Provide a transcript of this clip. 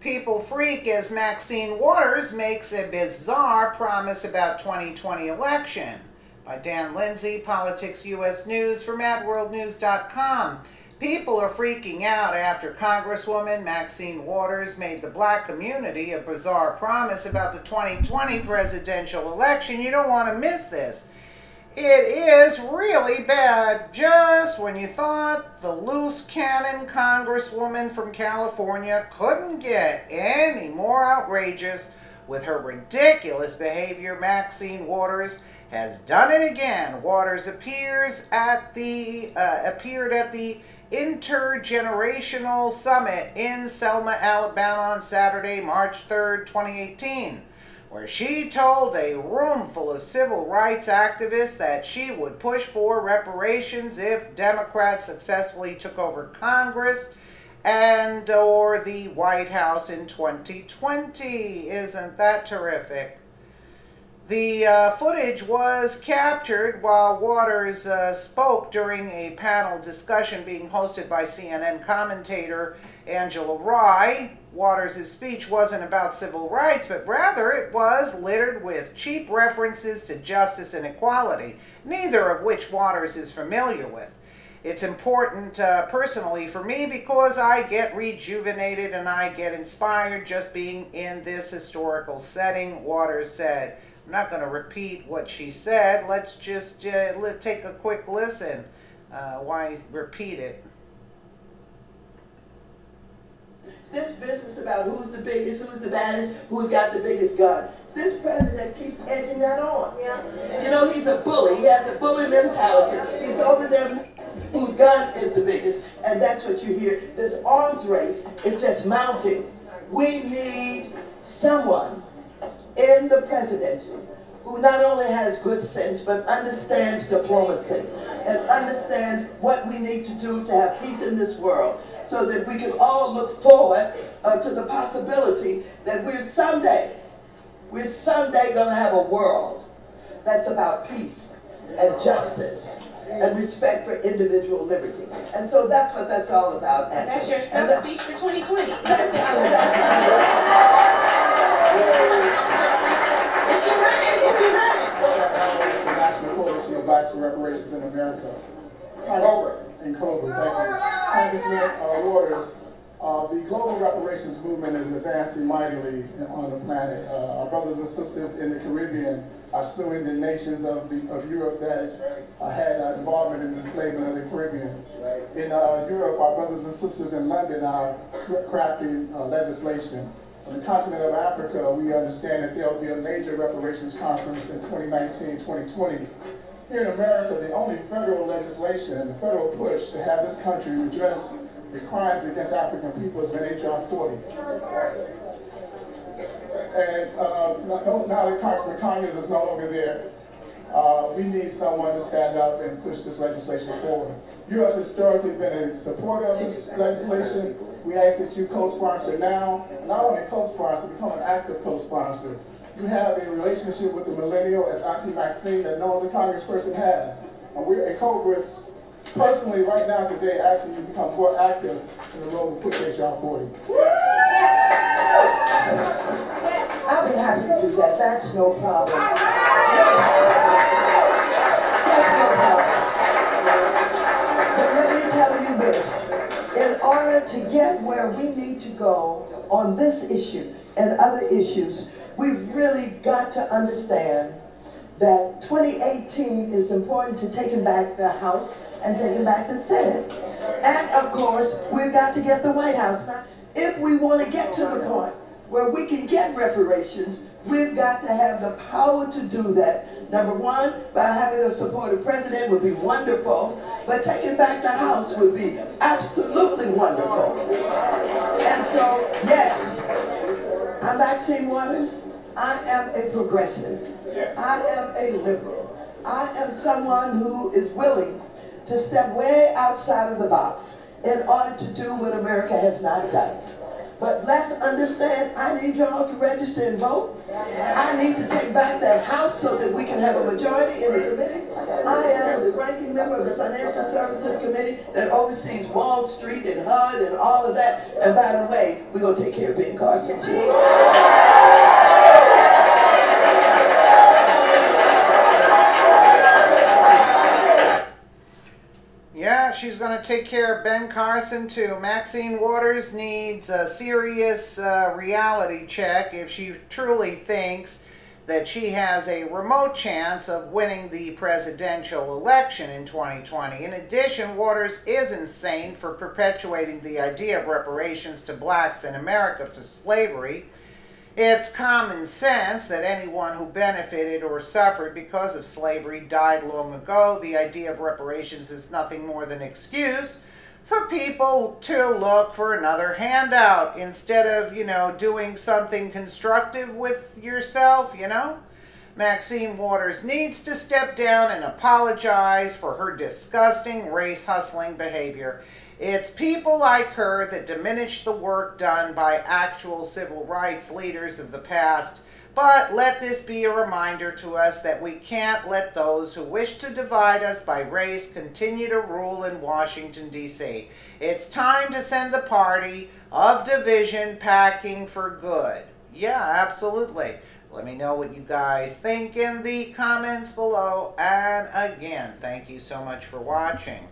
People freak as Maxine Waters makes a bizarre promise about 2020 election. By Dan Lindsay, Politics US News for MadWorldNews.com. People are freaking out after Congresswoman Maxine Waters made the black community a bizarre promise about the 2020 presidential election. You don't want to miss this. It is really bad. Just when you thought the loose cannon Congresswoman from California couldn't get any more outrageous with her ridiculous behavior, Maxine Waters has done it again. Waters appeared at the Intergenerational Summit in Selma, Alabama on Saturday, March 3rd, 2018. Where she told a room full of civil rights activists that she would push for reparations if Democrats successfully took over Congress and or the White House in 2020. Isn't that terrific? The footage was captured while Waters spoke during a panel discussion being hosted by CNN commentator Angela Rye. Waters' speech wasn't about civil rights, but rather it was littered with cheap references to justice and equality, neither of which Waters is familiar with. It's important personally for me because I get rejuvenated and I get inspired just being in this historical setting, Waters said. I'm not going to repeat what she said. Let's just take a quick listen. Why repeat it? This business about who's the biggest, who's the baddest, who's got the biggest gun. This president keeps edging that on. Yeah. You know, he's a bully. He has a bully mentality. He's over there whose gun is the biggest. And that's what you hear. This arms race is just mounting. We need someone in the presidency who not only has good sense, but understands diplomacy and understands what we need to do to have peace in this world, so that we can all look forward to the possibility that we're someday going to have a world that's about peace and justice and respect for individual liberty. And so that's what that's all about. Is that your stump speech for 2020? That's kind of Is she running? Is she running? The National Coalition of Blacks for Reparations in America. In Cobra, thank you. Congressman Waters, the global reparations movement is advancing mightily on the planet. Our brothers and sisters in the Caribbean are suing the nations of Europe that had involvement in the enslavement of the Caribbean. In Europe, our brothers and sisters in London are crafting legislation. On the continent of Africa, we understand that there will be a major reparations conference in 2019-2020. Here in America, the only federal legislation, the federal push to have this country redress the crimes against African people has been H.R. 40. And now that Congressman Conyers is no longer there, we need someone to stand up and push this legislation forward. You have historically been a supporter of this legislation. We ask that you co-sponsor now, not only co-sponsor, become an active co-sponsor. You have a relationship with the millennial as Auntie Maxine that no other congressperson has. And we're a Congress personally right now today asking you to become more active in the role of push H.R. 40. I'll be happy to do that. That's no problem. That's no problem. But let me tell you this. In order to get where we need to go on this issue and other issues, we've really got to understand that 2018 is important to taking back the House and taking back the Senate. And of course, we've got to get the White House. Now, if we want to get to the point where we can get reparations, we've got to have the power to do that. Number one, by having a supportive president would be wonderful, but taking back the House would be absolutely wonderful. And so, yes, I'm Maxine Waters. I am a progressive. I am a liberal. I am someone who is willing to step way outside of the box in order to do what America has not done. But let's understand, I need y'all to register and vote. I need to take back that House so that we can have a majority in the committee. I am the ranking member of the Financial Services Committee that oversees Wall Street and HUD and all of that. And by the way, we're going to take care of Ben Carson too. Yeah, she's going to take care of Ben Carson too. Maxine Waters needs a serious reality check if she truly thinks that she has a remote chance of winning the presidential election in 2020. In addition, Waters is insane for perpetuating the idea of reparations to blacks in America for slavery. It's common sense that anyone who benefited or suffered because of slavery died long ago. The idea of reparations is nothing more than an excuse for people to look for another handout instead of, doing something constructive with yourself, Maxine Waters needs to step down and apologize for her disgusting race-hustling behavior. It's people like her that diminish the work done by actual civil rights leaders of the past. But let this be a reminder to us that we can't let those who wish to divide us by race continue to rule in Washington, D.C. It's time to send the party of division packing for good. Yeah, absolutely. Let me know what you guys think in the comments below. And again, thank you so much for watching.